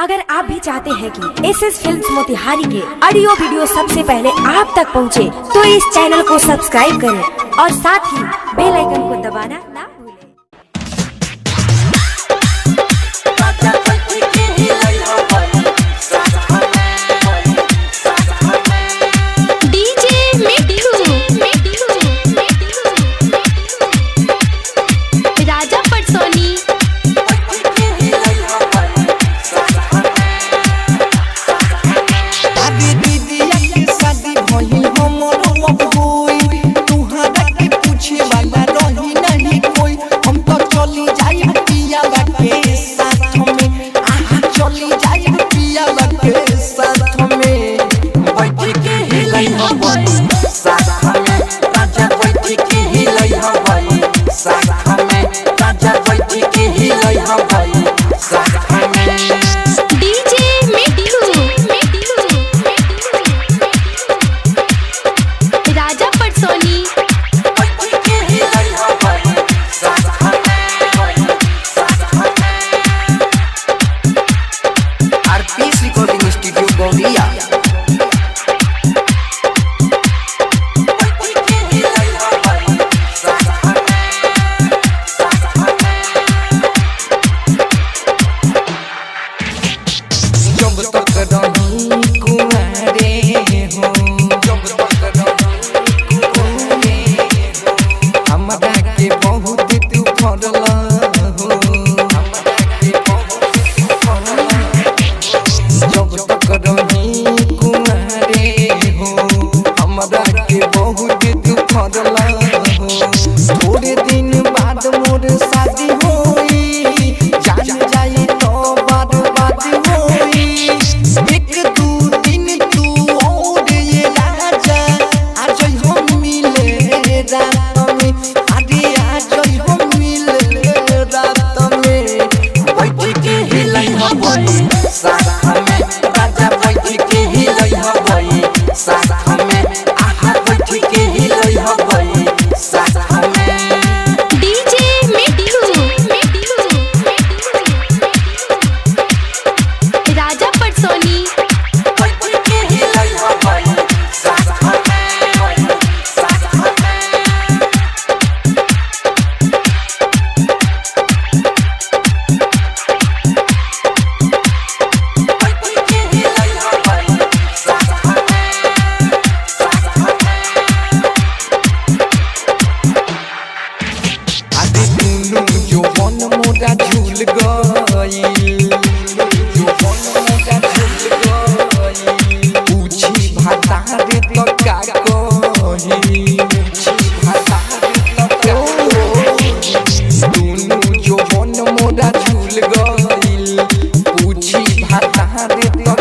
अगर आप भी चाहते हैं कि एसएस फिल्म्स मोतिहारी के ऑडियो वीडियो सबसे पहले आप तक पहुंचे, तो इस चैनल को सब्सक्राइब करें और साथ ही बेल आइकन को दबाना ना भूलें। थोड़े दिन बाद मोर शादी होई, जान जाई तो बर्बाद होई। एक दू दिन तू और ये राजा आज हम मिले रात में, अरे आज हम मिले रात में। बैठ के हिलाई हवाई साथ में राजा, बैठ के हिलाई हवाई साथ में, आहा बैठ के हिलाई हवाई साथ में। मोरा झूल गई, पूछी भातारे तो का कही, दोनों जो मन मोरा झूल गई, पूछी भातारे तो